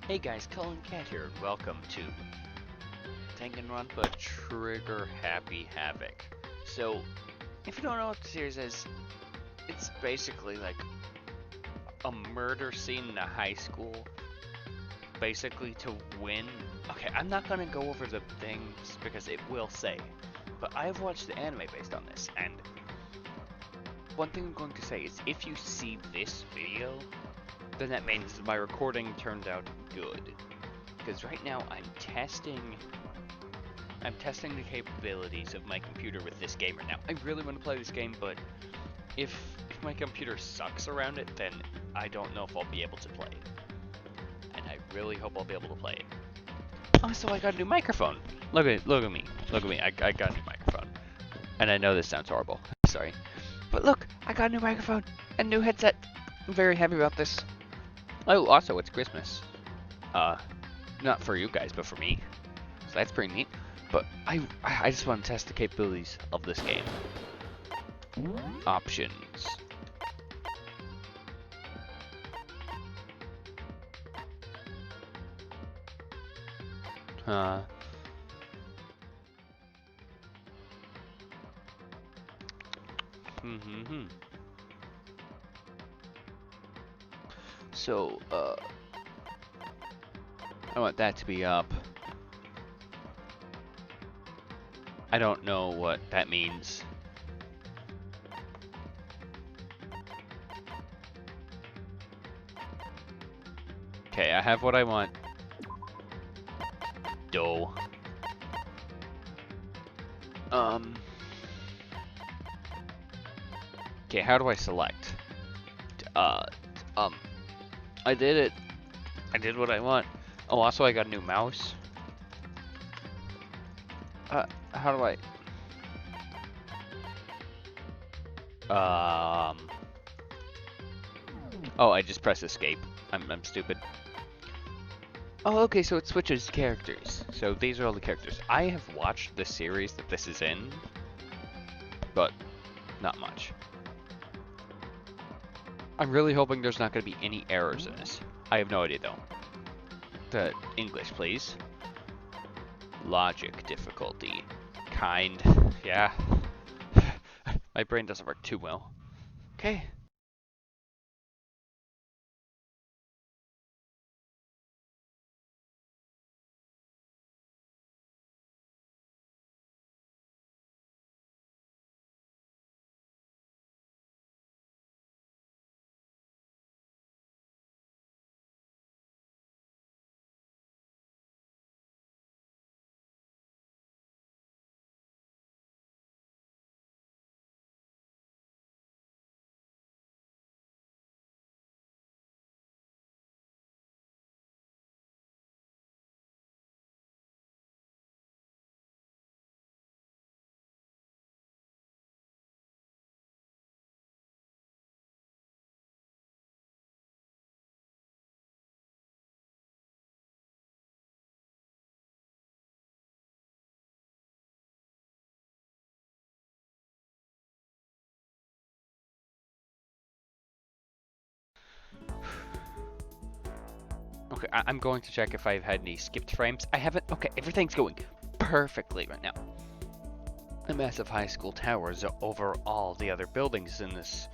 Hey guys, Colincat here, and welcome to Danganronpa Trigger Happy Havoc. So, if you don't know what the series is, it's basically like a murder scene in a high school, basically to win. Okay, I'm not gonna go over the things because it will say, but I've watched the anime based on this, and one thing I'm going to say is if you see this video, then that means my recording turned out good. Because right now I'm testing the capabilities of my computer with this game right now. I really want to play this game, but if my computer sucks around it, then I don't know if I'll be able to play it. And I really hope I'll be able to play it. Also, I got a new microphone. Look at me. I got a new microphone. And I know this sounds horrible. Sorry. But look, I got a new microphone and a new headset. I'm very happy about this. Oh, also, it's Christmas. Not for you guys, but for me. So that's pretty neat. But I just want to test the capabilities of this game. Options. So, I want that to be up. I don't know what that means. Okay, I have what I want. Dough. Okay, how do I select? I did it. I did what I want. Oh, also I got a new mouse. How do I? Oh, I just press escape. I'm stupid. Oh, okay, so it switches characters. So these are all the characters. I have watched the series that this is in, but not much. I'm really hoping there's not going to be any errors in this. I have no idea, though. The English, please. Logic difficulty. Kind. Yeah. My brain doesn't work too well. Okay. Okay, I'm going to check if I've had any skipped frames. I haven't. Okay, everything's going perfectly right now. A massive high school towers over all the other buildings in this.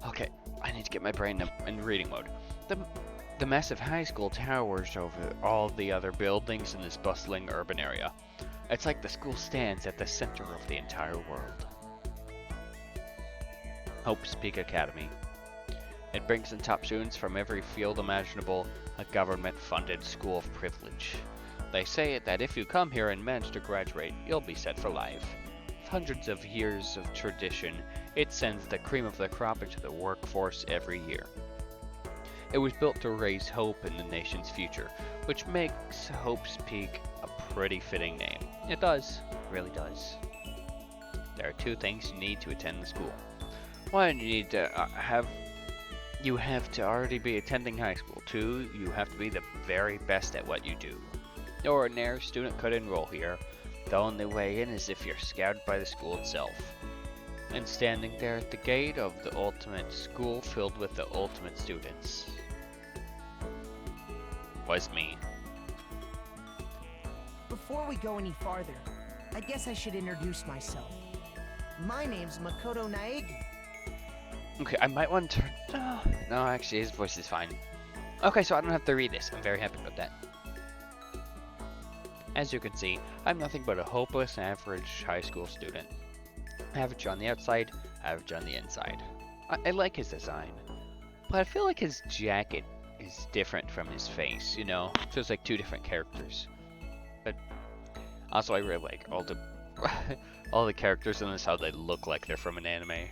Okay, I need to get my brain in reading mode. The massive high school towers over all the other buildings in this bustling urban area. It's like the school stands at the center of the entire world. Hope's Peak Academy. It brings in top students from every field imaginable, a government-funded school of privilege. They say that if you come here and manage to graduate, you'll be set for life. With hundreds of years of tradition, it sends the cream of the crop into the workforce every year. It was built to raise hope in the nation's future, which makes Hope's Peak a pretty fitting name. It does, really does. There are two things you need to attend the school. One, you have to already be attending high school. Two, you have to be the very best at what you do. No ordinary student could enroll here. The only way in is if you're scouted by the school itself. And standing there at the gate of the ultimate school filled with the ultimate students. was me. Before we go any farther, I guess I should introduce myself. My name's Makoto Naegi. Okay, I might want to no, actually, his voice is fine. Okay, so I don't have to read this. I'm very happy about that. As you can see, I'm nothing but a hopeless, average high school student. Average on the outside, average on the inside. I like his design, but I feel like his jacket is different from his face, you know? Feels like two different characters. But also, I really like all the all the characters in this, how they look like they're from an anime.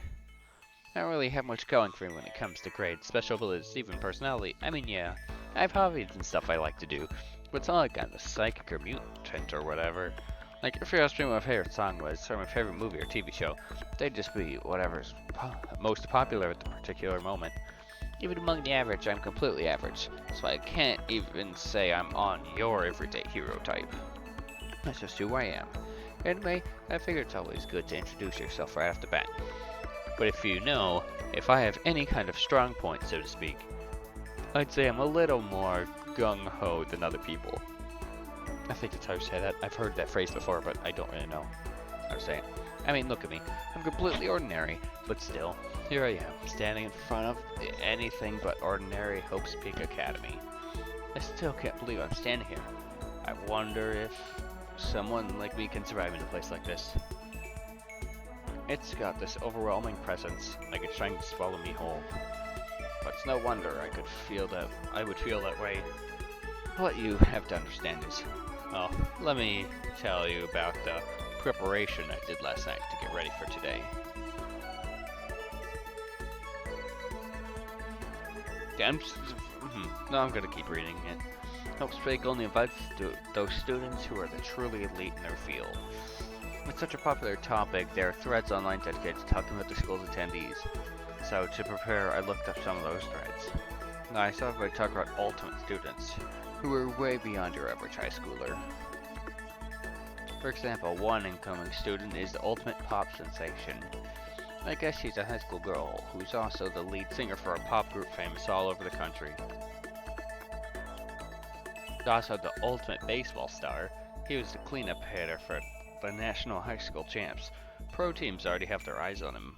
I don't really have much going for me when it comes to grades, special abilities, even personality. I mean, yeah, I have hobbies and stuff I like to do, but it's not like I'm a psychic or mutant or whatever. Like, if you asked me what my favorite song was, or my favorite movie or TV show, they'd just be whatever's most popular at the particular moment. Even among the average, I'm completely average, so I can't even say I'm on your everyday hero type. That's just who I am. Anyway, I figure it's always good to introduce yourself right off the bat. But if I have any kind of strong point, so to speak, I'd say I'm a little more gung-ho than other people. I think that's how you say that. I've heard that phrase before, but I don't really know how to say it. I mean, look at me. I'm completely ordinary, but still, here I am, standing in front of anything but ordinary Hope's Peak Academy. I still can't believe I'm standing here. I wonder if someone like me can survive in a place like this. It's got this overwhelming presence, like it's trying to swallow me whole. But it's no wonder I would feel that way. What you have to understand is, well, let me tell you about the preparation I did last night to get ready for today. I'm gonna keep reading it. Hope Speak only invites those students who are the truly elite in their field. It's such a popular topic, there are threads online dedicated to talking about the school's attendees. So to prepare, I looked up some of those threads. Now, I saw everybody talk about ultimate students, who are way beyond your average high schooler. For example, one incoming student is the ultimate pop sensation. I guess she's a high school girl, who's also the lead singer for a pop group famous all over the country. Also the ultimate baseball star, he was the cleanup hitter for the national high school champs. Pro teams already have their eyes on him.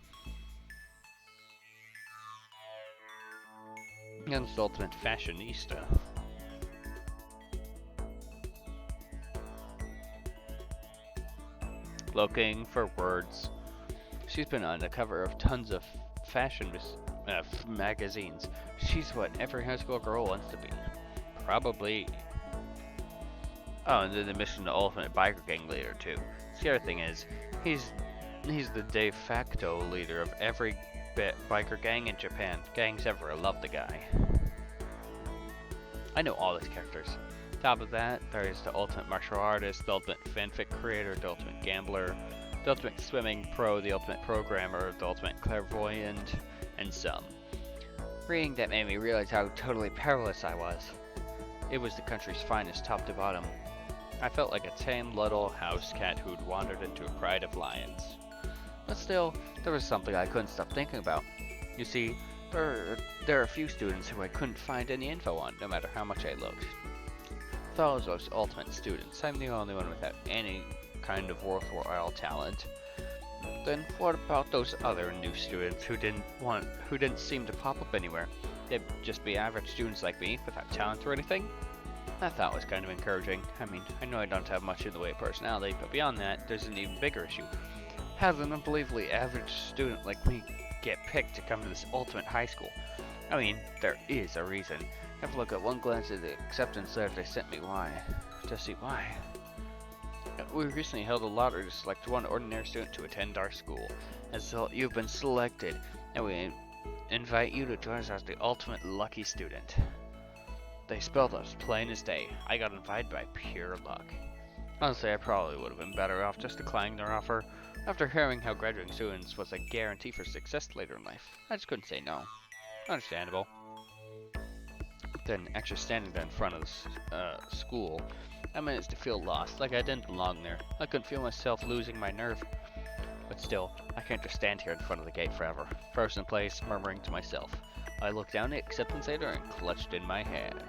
And the ultimate fashionista. Looking for words. She's been on the cover of tons of fashion magazines. She's what every high school girl wants to be. Probably. Oh, and then the mission the ultimate biker gang leader too. The other thing is, he's the de facto leader of every biker gang in Japan. Gangs everywhere love the guy. I know all these characters. Top of that, there is the ultimate martial artist, the ultimate fanfic creator, the ultimate gambler, the ultimate swimming pro, the ultimate programmer, the ultimate clairvoyant, and some. Reading that made me realize how totally powerless I was. It was the country's finest top to bottom. I felt like a tame little house cat who'd wandered into a pride of lions. But still, there was something I couldn't stop thinking about. You see, there are a few students who I couldn't find any info on, no matter how much I looked. With all those ultimate students, I'm the only one without any kind of worthwhile talent. Then what about those other new students who didn't seem to pop up anywhere? They'd just be average students like me, without talent or anything? That thought was kind of encouraging. I mean, I know I don't have much in the way of personality, but beyond that, there's an even bigger issue. How did an unbelievably average student like me get picked to come to this ultimate high school? I mean, there is a reason. Have a look at one glance at the acceptance letter they sent me. Why? To see why. We recently held a lottery to select one ordinary student to attend our school. As you've been selected, and we invite you to join us as the ultimate lucky student. They spelled it as plain as day. I got invited by pure luck. Honestly, I probably would have been better off just declining their offer. After hearing how graduating students was a guarantee for success later in life, I just couldn't say no. Understandable. Then, actually standing there in front of the school, I managed to feel lost, like I didn't belong there. I couldn't feel myself losing my nerve. But still, I can't just stand here in front of the gate forever, frozen in place, murmuring to myself. I looked down at the acceptance letter and clutched in my hand.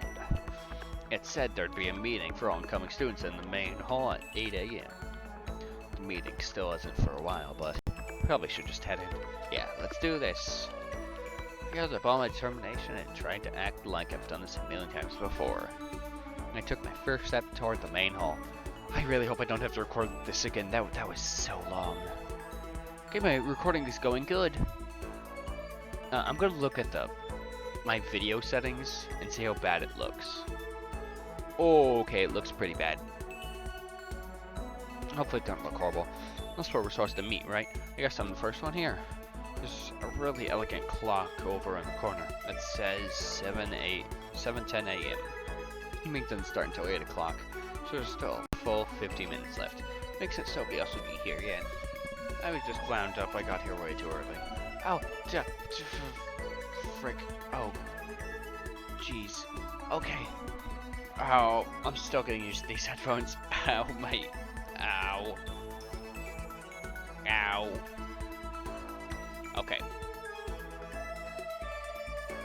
It said there'd be a meeting for oncoming students in the main hall at 8 a.m. The meeting still isn't for a while, but probably should just head in. Yeah, let's do this. Here's up all my determination and trying to act like I've done this a million times before. I took my first step toward the main hall. I really hope I don't have to record this again. That was so long. Okay, my recording is going good. I'm gonna look at my video settings and see how bad it looks. Oh, okay, it looks pretty bad. Hopefully it doesn't look horrible. That's where we're supposed to meet, right? I guess I'm the first one here. There's a really elegant clock over in the corner that says 7:10 a.m. The meeting doesn't start until 8 o'clock, so there's still a full 50 minutes left. Makes sense nobody else would be here yet. I was just wound up. I got here way too early. Oh, frick. Oh, jeez. Okay. Oh, I'm still getting used to these headphones. Ow, mate. Ow. Ow. Okay.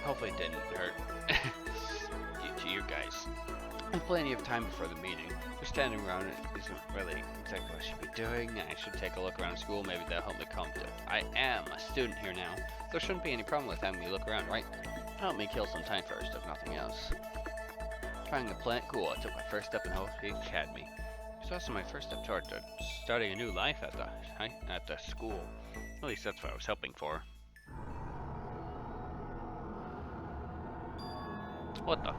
Hopefully it didn't hurt you guys. I have plenty of time before the meeting. Just standing around isn't really exactly what I should be doing. I should take a look around school. Maybe that'll help me calm down. I am a student here now. There shouldn't be any problem with having me look around, right? Help me kill some time first, if nothing else. Trying the plant? Cool. I took my first step in Havoc Academy. It's also my first step toward starting a new life at the school. At least that's what I was hoping for. What the?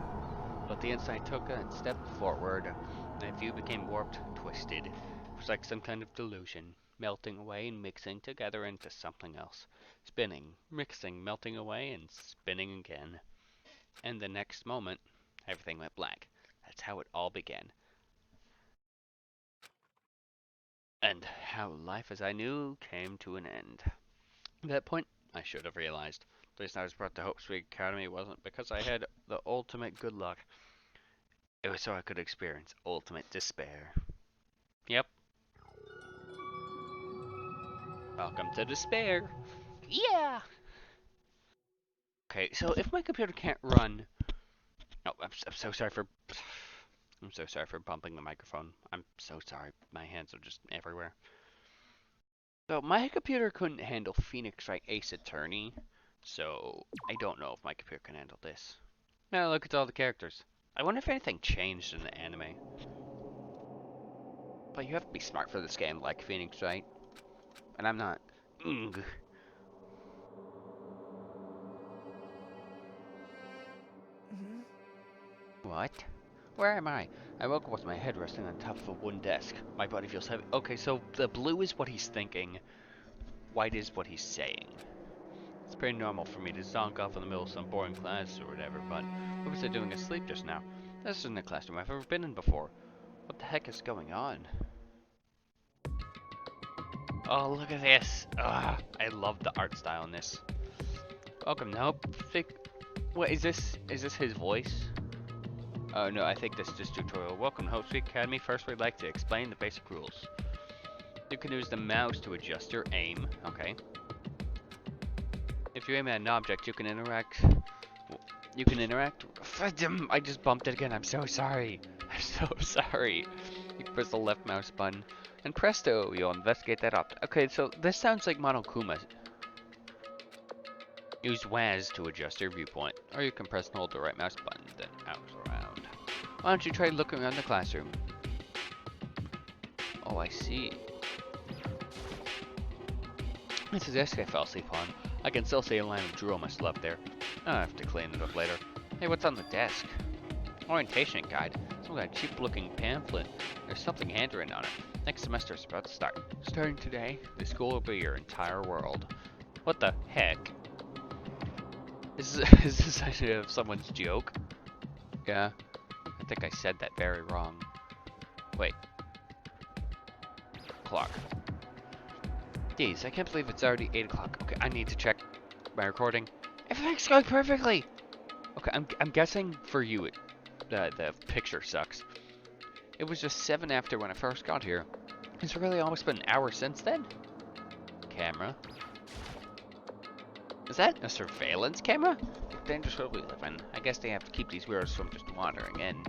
But the inside took a step forward. My view became warped, twisted. It was like some kind of delusion, melting away and mixing together into something else. Spinning, mixing, melting away, and spinning again. And the next moment, everything went black. That's how it all began. And how life as I knew came to an end. At that point, I should have realized. The reason I was brought to Hope Street Academy wasn't because I had the ultimate good luck. It was so I could experience ultimate despair. Yep. Welcome to despair. Yeah! Okay, so if my computer can't run... Oh, I'm so sorry for... I'm so sorry for bumping the microphone. I'm so sorry. My hands are just everywhere. So, my computer couldn't handle Phoenix Wright Ace Attorney. So, I don't know if my computer can handle this. Now look at all the characters. I wonder if anything changed in the anime. But you have to be smart for this game, like Phoenix Wright. And I'm not. Ugh. What? Where am I? I woke up with my head resting on top of a wooden desk. My body feels heavy. Okay, so the blue is what he's thinking. White is what he's saying. It's pretty normal for me to zonk off in the middle of some boring class or whatever, but what was I doing asleep just now? This isn't a classroom I've ever been in before. What the heck is going on? Oh, look at this. Ugh, I love the art style in this. Welcome, nope. What, is this his voice? Oh no, I think this is just tutorial. Welcome to Hope Street Academy. First we'd like to explain the basic rules. You can use the mouse to adjust your aim. Okay. If you aim at an object, you can interact. I just bumped it again. I'm so sorry. I'm so sorry. You press the left mouse button, and presto, you'll investigate that object. Okay, so this sounds like Monokuma. Use WAS to adjust your viewpoint, or you can press and hold the right mouse button, then out around. Why don't you try looking around the classroom? Oh, I see. This is the desk I fell asleep on. I can still see a line of drool on my sleeve there. I'll have to clean it up later. Hey, what's on the desk? Orientation guide. Some kind of cheap-looking pamphlet. There's something handwritten on it. Next semester is about to start. Starting today, the school will be your entire world. What the heck? Is this actually someone's joke? Yeah. I think I said that very wrong. Wait. Clock. Geez, I can't believe it's already 8 o'clock. Okay, I need to check my recording. Everything's going perfectly! Okay, I'm guessing for you the picture sucks. It was just 7 after when I first got here. It's really almost been an hour since then. Camera. Is that a surveillance camera? Dangerous world we live in. I guess they have to keep these weirdos from just wandering in.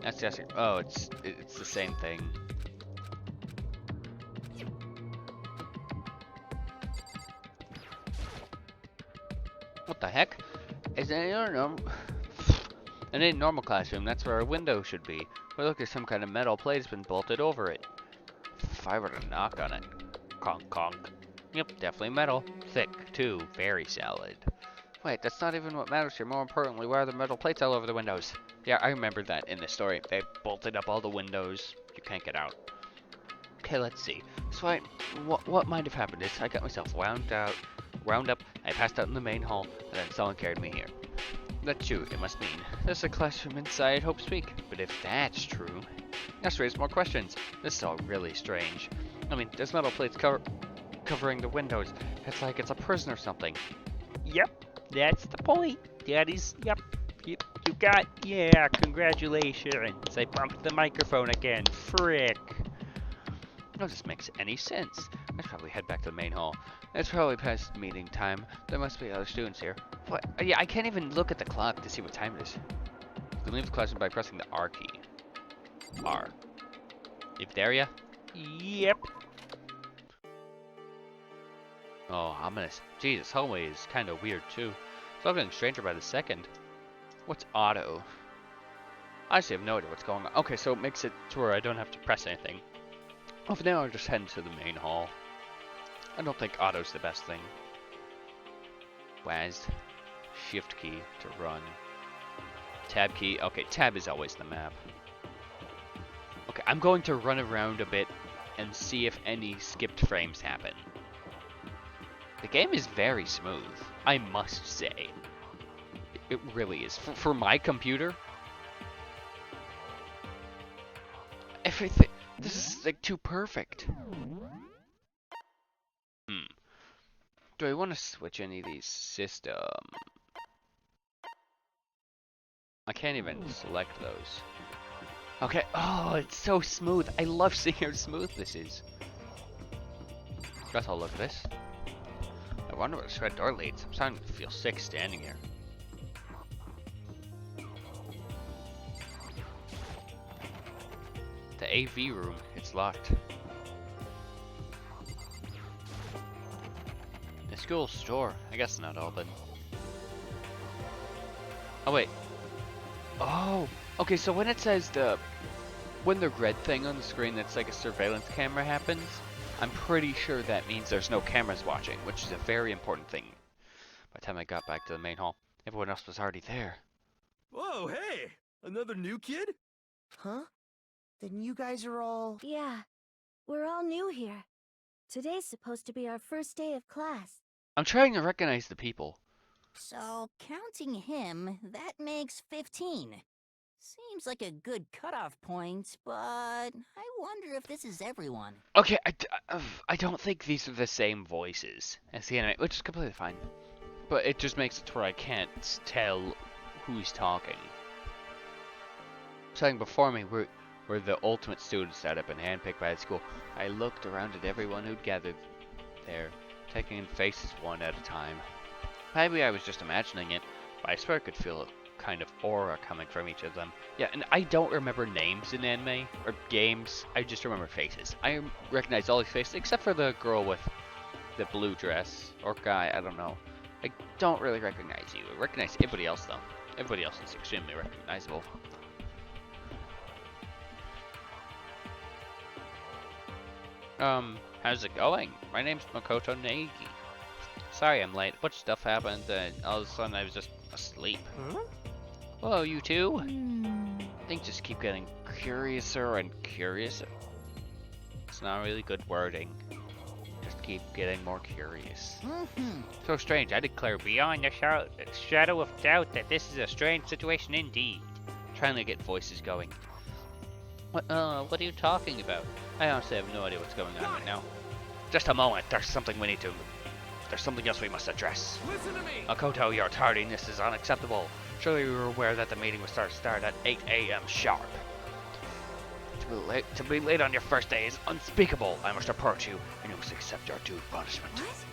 That's just, oh, it's the same thing. What the heck? Is it in a normal classroom? That's where a window should be. But look, there's some kind of metal plate has been bolted over it. If I were to knock on it, conk conk. Yep, definitely metal. Thick too, very solid. Wait, that's not even what matters here. More importantly, why are the metal plates all over the windows? Yeah, I remember that in the story. They bolted up all the windows. You can't get out. Okay, let's see. So what might have happened is I got myself wound up, I passed out in the main hall, and then someone carried me here. That's true, it must mean there's a classroom inside Hope's Peak. But if that's true, that's raised more questions. This is all really strange. I mean, there's metal plates covering the windows. It's like it's a prison or something. Yep, that's the point. Yep, you got, yeah, congratulations. I bumped the microphone again, frick. None of this makes any sense. I should probably head back to the main hall. It's probably past meeting time. There must be other students here. What? Yeah, I can't even look at the clock to see what time it is. You can leave the classroom by pressing the R key. R. You there, ya? Yep. Oh, ominous. Jesus, hallway is kind of weird too. It's all getting stranger by the second. What's auto? I actually have no idea what's going on. Okay, so it makes it to where I don't have to press anything. Well, for now, I'll just head to the main hall. I don't think auto's the best thing. WASD. Shift key to run. Tab key. Okay, tab is always the map. Okay, I'm going to run around a bit and see if any skipped frames happen. The game is very smooth, I must say. It really is. For my computer, everything... This is like too perfect. Do I want to switch any of these systems? I can't even select those. Okay. Oh, it's so smooth. I love seeing how smooth this is. Guess I'll look at this. I wonder where this red door leads. I'm starting to feel sick standing here. The AV room, it's locked. The school store, I guess not open. Oh wait. Oh, okay, so when it says when the red thing on the screen that's like a surveillance camera happens, I'm pretty sure that means there's no cameras watching, which is a very important thing. By the time I got back to the main hall, everyone else was already there. Whoa, hey! Another new kid? Huh? Then you guys are all... Yeah, we're all new here. Today's supposed to be our first day of class. I'm trying to recognize the people. So, counting him, that makes 15. Seems like a good cutoff point, but I wonder if this is everyone. Okay, I don't think these are the same voices as the anime, which is completely fine. But it just makes it to where I can't tell who's talking. Something before me were the ultimate students that had been handpicked by the school. I looked around at everyone who'd gathered there, taking in faces one at a time. Maybe I was just imagining it, but I swear I could feel a kind of aura coming from each of them. Yeah, and I don't remember names in anime or games. I just remember faces. I recognize all these faces except for the girl with the blue dress, or guy, I don't know. I don't really recognize you. I recognize everybody else though. Everybody else is extremely recognizable. How's it going? My name's Makoto Neigi. Sorry I'm late. A bunch of stuff happened and all of a sudden I was just asleep. Huh? Whoa, you too? Things just keep getting curiouser and curiouser. It's not really good wording. Just keep getting more curious. So strange, I declare beyond a shadow of doubt that this is a strange situation indeed. Trying to get voices going. What are you talking about? I honestly have no idea what's going on right now. Just a moment, there's something else we must address. Listen to me! Makoto, your tardiness is unacceptable. Surely you were aware that the meeting was start at 8 a.m. sharp. To be late on your first day is unspeakable. I must report you, and you must accept your due punishment. What?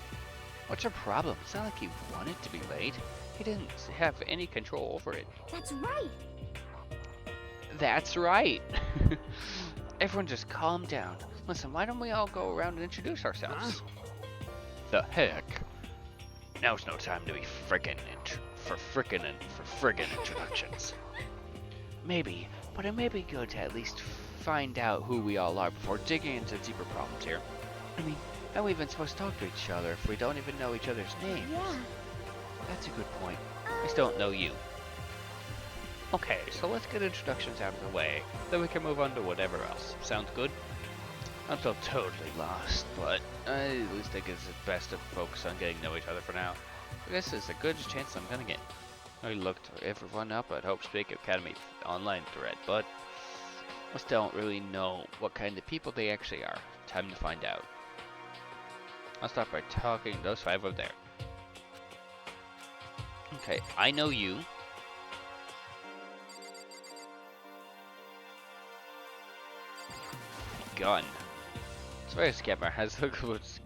What's your problem? It's not like he wanted to be late. He didn't have any control over it. That's right. That's right. Everyone just calm down. Listen, why don't we all go around and introduce ourselves? The heck? Now's no time to be friggin' introductions. Maybe, but it may be good to at least find out who we all are before digging into deeper problems here. I mean, how are we even supposed to talk to each other if we don't even know each other's names? Yeah. That's a good point. I still don't know you. Okay, so let's get introductions out of the way, then we can move on to whatever else. Sounds good? I'm still totally lost, but I at least think it's best to focus on getting to know each other for now. I guess it's the good chance I'm gonna get. I looked everyone up at Hope Speak Academy online thread, but I still don't really know what kind of people they actually are. Time to find out. I'll start by talking to those 5 over there. Okay, I know you. Gun. It's very scammer has a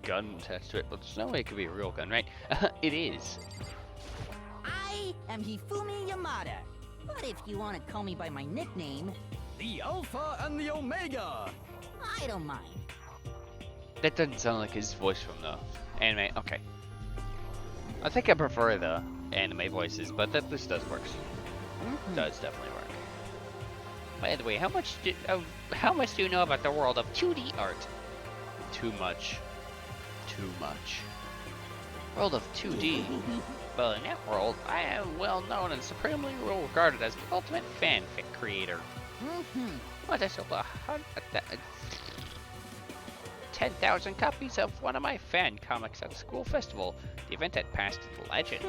gun attached to it, but there's no way it could be a real gun, right? It is. I am Hifumi Yamada. But if you want to call me by my nickname, The Alpha and the Omega. I don't mind. That doesn't sound like his voice from the anime. Okay. I think I prefer the anime voices, but this does work. Does definitely work. By the way, how much do you know about the world of 2D art? Too much. Too much. World of 2D. Well, in that world, I am well known and supremely regarded as the ultimate fanfic creator. What I sold 10,000 copies of one of my fan comics at the school festival. The event had passed to legend.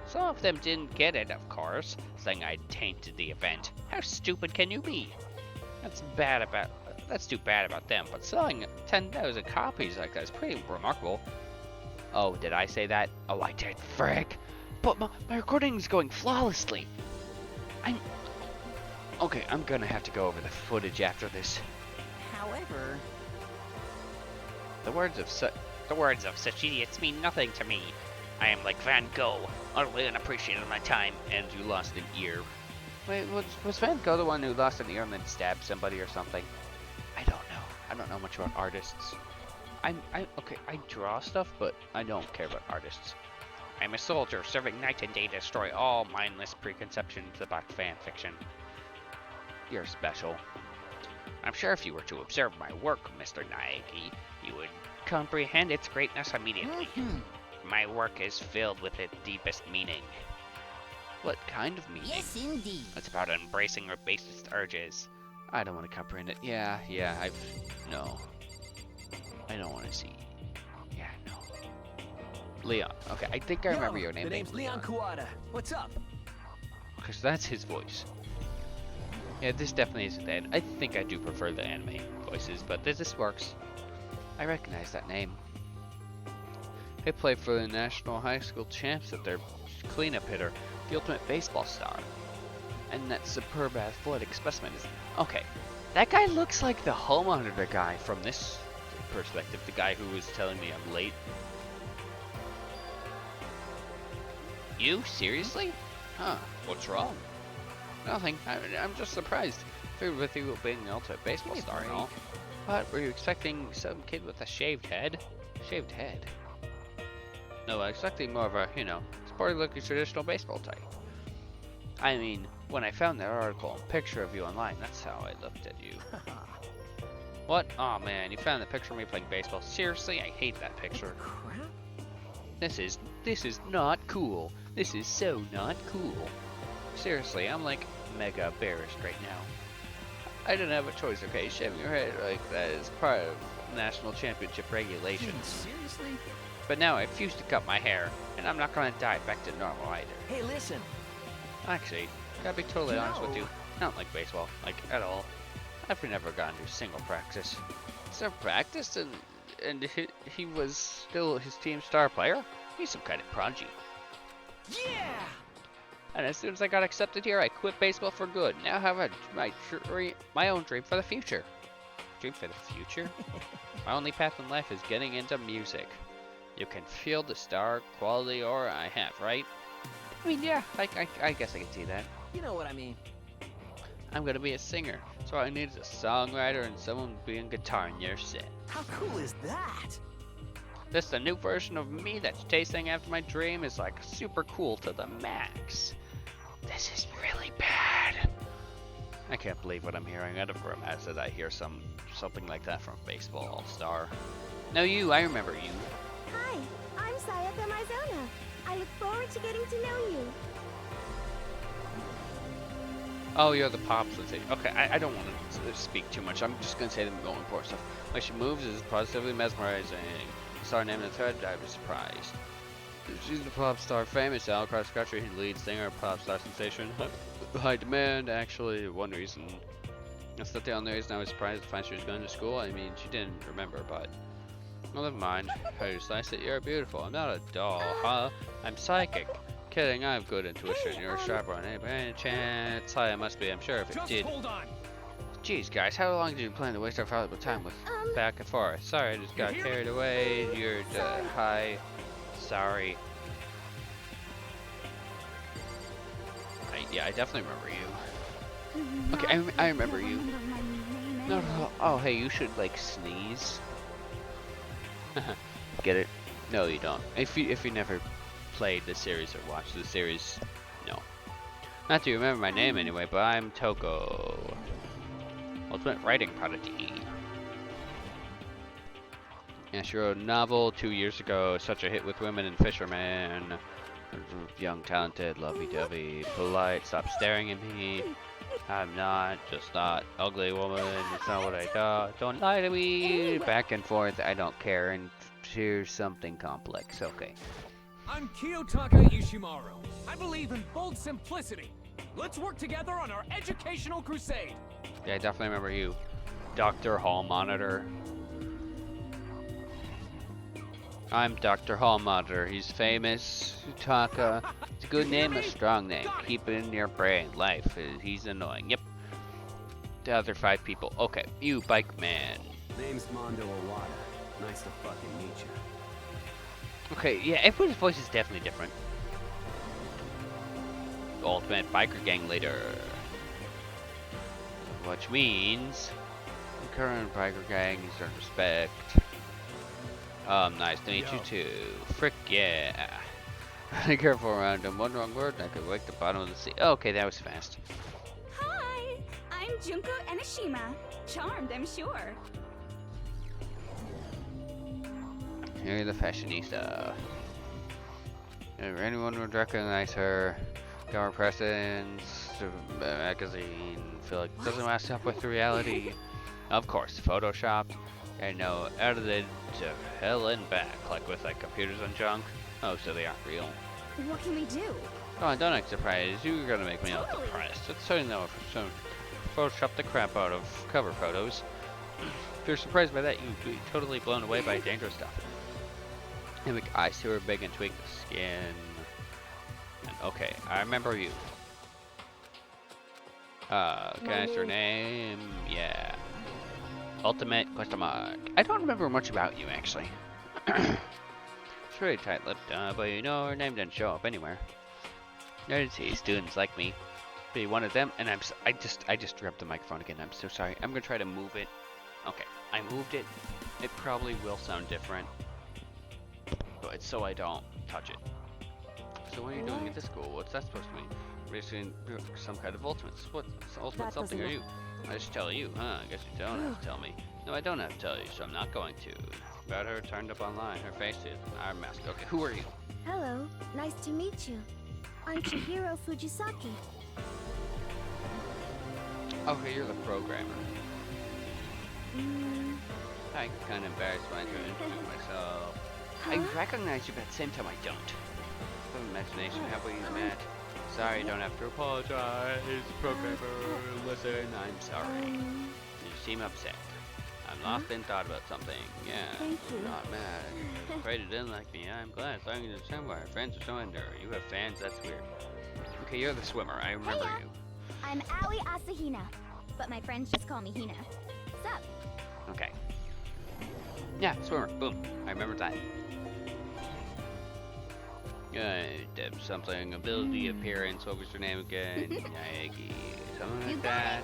Some of them didn't get it, of course, saying I tainted the event. How stupid can you be? That's too bad about them, but selling 10,000 copies like that is pretty remarkable. Oh, did I say that? Oh, I did, frick. But my recording's going flawlessly. Okay, I'm gonna have to go over the footage after this. However, The words of such idiots mean nothing to me. I am like Van Gogh, utterly unappreciated my time, and you lost an ear. Wait, was Van Gogh the one who lost an ear and then stabbed somebody or something? I don't know. I don't know much about artists. Okay, I draw stuff, but I don't care about artists. I'm a soldier serving night and day to destroy all mindless preconceptions about fan fiction. You're special. I'm sure if you were to observe my work, Mr. Naegi, you would comprehend its greatness immediately. My work is filled with its deepest meaning. What kind of meaning? yes, indeed. It's about embracing your basest urges. I don't want to comprehend it. Yeah, no. I don't want to see. Yeah, no. Leon. Okay, I think I remember your name. The name's Leon Kuwata. What's up? Because that's his voice. Yeah, this definitely isn't that. I think I do prefer the anime voices, but this works. I recognize that name. They play for the National High School Champs at their cleanup hitter, the ultimate baseball star. And that superb athletic specimen is... Okay, that guy looks like the homeowner guy from this perspective, the guy who was telling me I'm late. You? Seriously? Huh, what's wrong? Nothing. I'm just surprised. Figured with you being the ultimate baseball star and all. What, were you expecting some kid with a shaved head? Shaved head? No, I'm expecting more of a, sporty looking traditional baseball type. I mean, when I found that article and picture of you online, that's how I looked at you. What? Oh man, you found the picture of me playing baseball. Seriously, I hate that picture. This is not cool. This is so not cool. Seriously, I'm like mega embarrassed right now. I didn't have a choice, okay? Shaving your head like that is part of national championship regulations. Seriously? But now I refuse to cut my hair, and I'm not gonna dye back to normal either. Hey, listen. Actually, gotta be totally honest with you, I don't like baseball, like at all. I've never gone to single practice. So practice and he was still his team's star player? He's some kind of prodigy. Yeah! And as soon as I got accepted here, I quit baseball for good. Now I have my own dream for the future. Dream for the future? My only path in life is getting into music. You can feel the star quality aura I have, right? I mean, yeah, I guess I can see that. You know what I mean. I'm gonna be a singer. So all I need is a songwriter and someone playing guitar in your set. How cool is that? This is a new version of me that's chasing after my dream is like super cool to the max. This is really bad. I can't believe what I'm hearing. I never imagined that I hear something like that from Baseball Star. No, you. I remember you. Hi, I'm Sayaka Maizona. I look forward to getting to know you. Oh, you're the pop sensation. Okay, I don't want to speak too much. I'm just gonna say the more important stuff. When she moves is positively mesmerizing. Star name in the thread, I was surprised. She's a pop star, famous all across the country, lead singer, pop star sensation. High demand, actually, one reason. That's not the only reason I was surprised to find she was going to school. I mean, she didn't remember, but... Well, never mind. I just nice that you're beautiful. I'm not a doll, huh? I'm psychic. Kidding, I have good intuition. Hey, You're a sharp one. Any chance? Hi, I must be, I'm sure if it Just did. hold on. Jeez, guys, how long did you plan to waste our valuable time with back and forth? Sorry, I just got You hear carried me? away. You're Sorry. hi. Sorry. Yeah, I definitely remember you. Okay, I remember you. No, no. Oh, hey, you should like sneeze. Get it? No, you don't. If you never played the series or watched the series, no. Not that you remember my name anyway, but I'm Toko. Ultimate writing prodigy. Yeah, she wrote a novel 2 years ago, such a hit with women and fishermen. Young, talented, lovey-dovey, polite, stop staring at me. I'm not, just not. Ugly woman, it's not what I thought. Don't lie to me. Back and forth, I don't care. And here's something complex, okay. I'm Kiyotaka Ishimaru. I believe in bold simplicity. Let's work together on our educational crusade. Yeah, I definitely remember you. Dr. Hall Monitor. I'm Dr. Hall Monitor. He's famous. Utaka. It's a good name, a strong name. Keep it in your brain. Life. He's annoying. Yep. The other 5 people. Okay, you, Bike Man. Name's Mondo Owada. Nice to fucking meet you. Okay, yeah, everyone's voice is definitely different. Ultimate Biker Gang leader. Which means the current biker gang is earned respect. Nice to meet you too. Frick yeah. Be careful around him. One wrong word and I could wake the bottom of the sea. Oh, okay, that was fast. Hi, I'm Junko Enoshima. Charmed, I'm sure. You're the fashionista. If anyone would recognize her, cover presents, magazine, feel like it doesn't match up with reality. Of course, photoshopped, and no, edited to hell and back, like with like computers and junk. Oh, so they aren't real. What can we do? Come on, don't act surprised. You're gonna make me all Totally. depressed. It's certainly no Photoshop the crap out of cover photos. If you're surprised by that, you'd be totally blown away by dangerous stuff. And make eyes super big and tweak the skin. And, okay, I remember you. Can I ask your name? Yeah. Ultimate question mark. I don't remember much about you actually. It's really tight-lipped, but you know her name didn't show up anywhere. I didn't see students like me. Be one of them, and I just grabbed the microphone again. I'm so sorry. I'm gonna try to move it. Okay, I moved it. It probably will sound different, but so I don't touch it. So what are you doing at this school? What's that supposed to mean? Racing some kind of ultimates. What ultimate That something are doesn't- you? I just tell you, huh? I guess you don't have to tell me. No, I don't have to tell you, so I'm not going to. About her turned up online. Her face is an mask. Okay, who are you? Hello, nice to meet you. I'm Chihiro Fujisaki. Okay, you're the programmer. Mm, I'm kind of embarrassed when I try to introduce myself. I huh? recognize you, but at the same time I don't. Have imagination, how about you, Matt? Sorry, don't have to apologize. Programmer, listen, I'm sorry. You seem upset. I'm lost in thought about something. Yeah, Thank you. I'm not mad. I'm afraid you didn't like me. I'm glad. As long as you understand why our friends are so under. You have fans, that's weird. Okay, you're the swimmer. I remember Hiya. you. I'm Aoi Asahina, but my friends just call me Hina. Sup? Okay. Yeah, swimmer. Boom. I remember that. Something, ability, appearance, what was your name again? Nagi, something like You got that.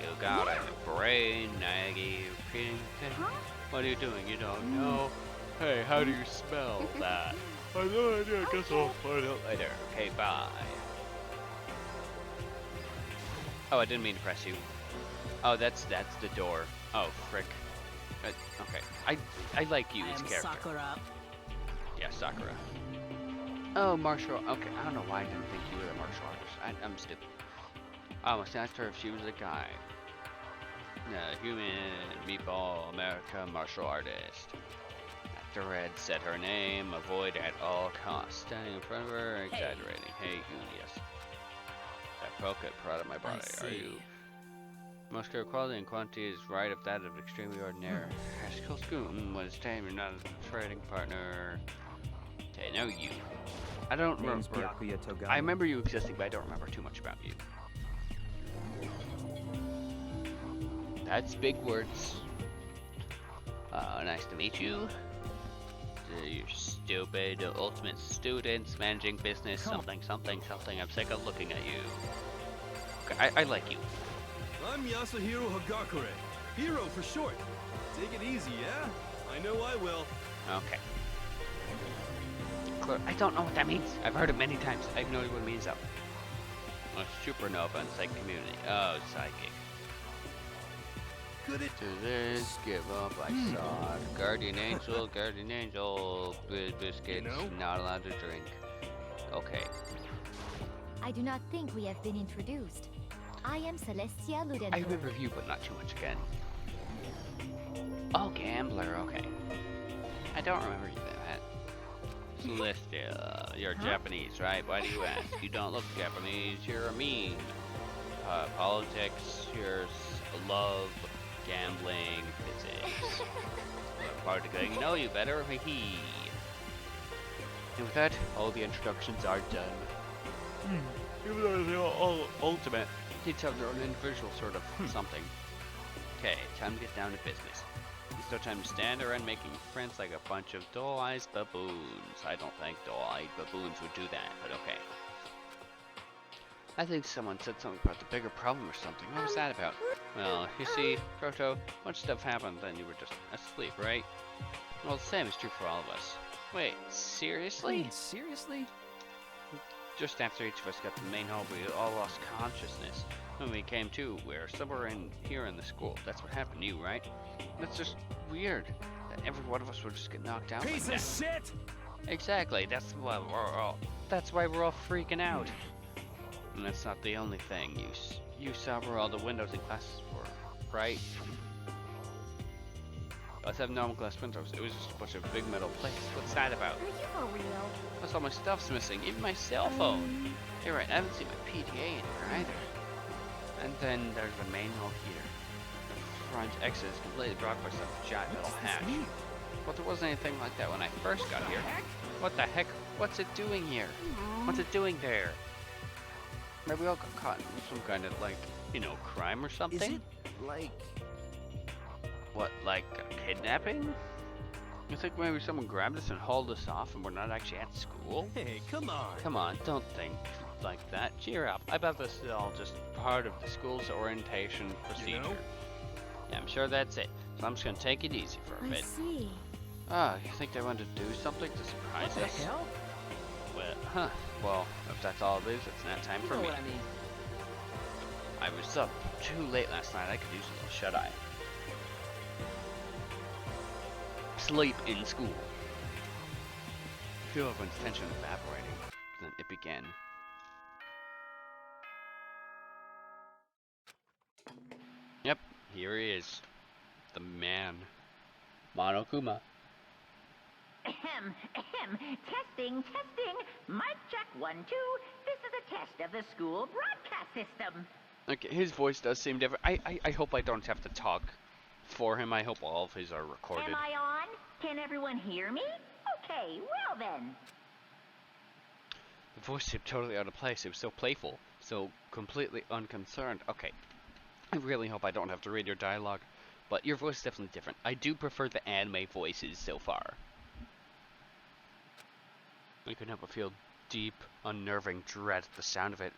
You got it. Brain, Nagi, okay. Huh? What are you doing? You don't know? Hey, how do you spell that? I have no idea. I guess I'll find out later. Okay, bye. Oh, I didn't mean to press you. Oh, that's the door. Oh, frick. Okay. I like you as a character. Sakura. Yeah, Sakura. Oh, martial. Okay, I don't know why I didn't think you were a martial artist. I'm stupid. I almost asked her if she was a guy. Human, meatball, America, martial artist. After Red said her name, avoid at all costs. Standing in front of her, exaggerating. Hey, yes. That poke proud of my body. Are you? Muscular quality and quantity is right of that of extremely ordinary. Skill scoot. When it's time, you're not a trading partner. Okay, now you. I don't remember. I remember you existing, but I don't remember too much about you. That's big words. Nice to meet you. You're stupid, ultimate students, managing business, something. I'm sick of looking at you. Okay, I like you. I'm Yasuhiro Hagakure. Hero for short. Take it easy, yeah? I know I will. Okay. I don't know what that means. I've heard it many times. I have no idea what it means though. A supernova in psych community. Oh, psychic. Could it Do this, give up, I saw it. Guardian Angel, biscuits, You know? not allowed to drink. Okay. I do not think we have been introduced. I am Celestia Ludenberg. I remember you, but not too much again. Oh, gambler, okay. I don't remember that. Celestia, you're Japanese, right? Why do you ask? You don't look Japanese, you're a meme. Politics, you're love, gambling, physics. Part of getting to know you better, hee. And with that, all the introductions are done. Even though they're all ultimate, each have their own individual sort of something. Okay, time to get down to business. It's no time to stand around making friends like a bunch of dull-eyed baboons. I don't think dull-eyed baboons would do that, but okay. I think someone said something about the bigger problem or something. What was that about? Well, you see, Proto, much stuff happened, then you were just asleep, right? Well, the same is true for all of us. Wait, seriously? Seriously? Just after each of us got to the main hall, we all lost consciousness. When we came to, we're somewhere in here in the school. That's what happened to you, right? That's just weird. That every one of us would just get knocked out. Piece like of shit! Exactly. That's why we're all freaking out. And that's not the only thing. You saw where all the windows in classes were, right? Let's have normal glass windows. It was just a bunch of big metal plates. What's that about? Are you for real? Plus all my stuff's missing, even my cell phone. You're right, I haven't seen my PDA in here either. And then there's the main hall here. The front exit is completely blocked by some giant metal hatch. But there wasn't anything like that when I first got here. What the heck? What's it doing here? What's it doing there? Maybe we all got caught in some kind of, like, you know, crime or something? Is it like... What, like a kidnapping? You think maybe someone grabbed us and hauled us off and we're not actually at school? Hey, come on. Come on, don't think like that. Cheer up. I bet this is all just part of the school's orientation procedure. You know? Yeah, I'm sure that's it. So I'm just gonna take it easy for a I bit. see. Ah, you think they wanted to do something to surprise What us? the hell? Well, if that's all it is, it's not time for You know me. what I mean. I was up too late last night. I could use a little shut-eye. Sleep in school. Feel everyone's tension evaporating. Then it began. Yep, here he is. The man. Monokuma. Ahem, ahem. Testing, testing. Mic check 1, 2. This is a test of the school broadcast system. Okay, his voice does seem different. I hope I don't have to talk for him. I hope all of his are recorded. Am I on? Can everyone hear me? Okay, well then. The voice seemed totally out of place. It was so playful, so completely unconcerned. Okay, I really hope I don't have to read your dialogue, but your voice is definitely different. I do prefer the anime voices so far. I couldn't help but feel deep, unnerving dread at the sound of it.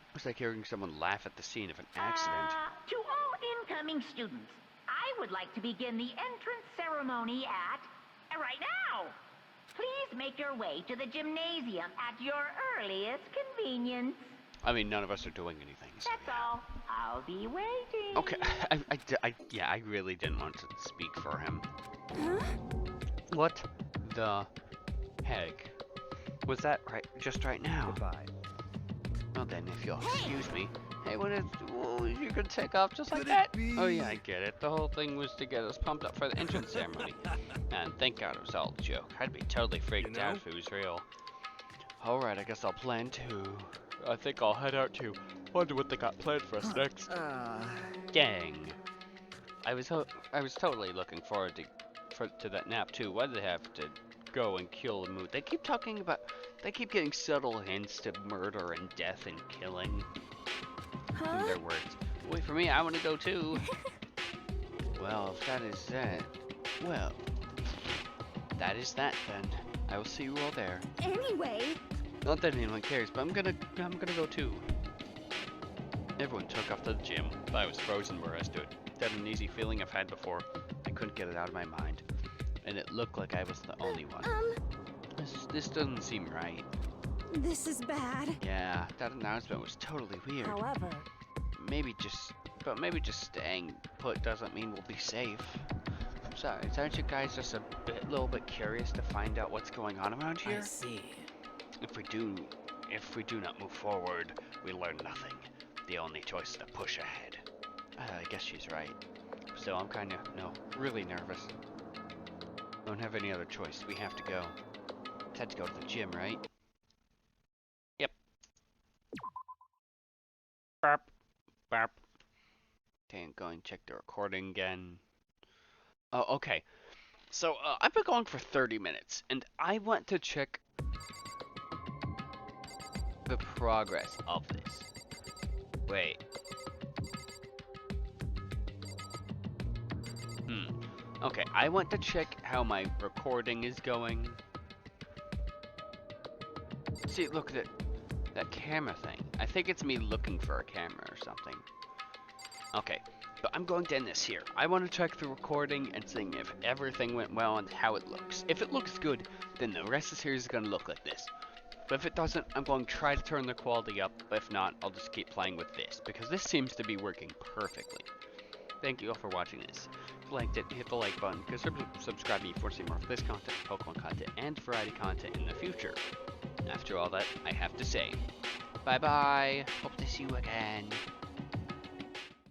It was like hearing someone laugh at the scene of an accident. To all incoming students, I would like to begin the entrance ceremony at... right now! Please make your way to the gymnasium at your earliest convenience. I mean, none of us are doing anything. So That's all. I'll be waiting. okay, I really didn't want to speak for him. What the heck? Was that just right now? Goodbye. Well then, if you'll excuse me. Hey, you could take off just like that? Oh yeah, I get it. The whole thing was to get us pumped up for the entrance ceremony. And thank God it was all a joke. I'd be totally freaked out if it was real. Alright, I guess I'll plan to. I think I'll head out to wonder what they got planned for us next. Dang. I was totally looking forward to that nap too. Why did they have to go and kill the mood? They keep getting subtle hints to murder and death and killing. In their words. Wait for me, I want to go too. Well, if that is that, well, that is that then. I will see you all there. Anyway. Not that anyone cares, but I'm gonna go too. Everyone took off to the gym, but I was frozen where I stood. That uneasy feeling I've had before. I couldn't get it out of my mind, and it looked like I was the only one. This doesn't seem right. This is bad. Yeah, that announcement was totally weird. However, maybe just staying put doesn't mean we'll be safe. I'm sorry, aren't you guys just a little bit curious to find out what's going on around here? I see. If we do not move forward, we learn nothing. The only choice is to push ahead. I guess she's right. So I'm kind of, really nervous. Don't have any other choice. We have to go. Had to go to the gym, right? Yep. Burp. Burp. Okay, I'm going to check the recording again. Oh, okay. So, I've been going for 30 minutes, and I want to check the progress of this. Wait. Okay, I want to check how my recording is going. See, look at that camera thing. I think it's me looking for a camera or something. Okay, but I'm going to end this here. I want to check the recording and see if everything went well and how it looks. If it looks good, then the rest of the series is going to look like this. But if it doesn't, I'm going to try to turn the quality up. But if not, I'll just keep playing with this, because this seems to be working perfectly. Thank you all for watching this. If you liked it, hit the like button, consider subscribing for see more of this content, Pokemon content, and variety content in the future. After all that, I have to say, bye-bye. Hope to see you again.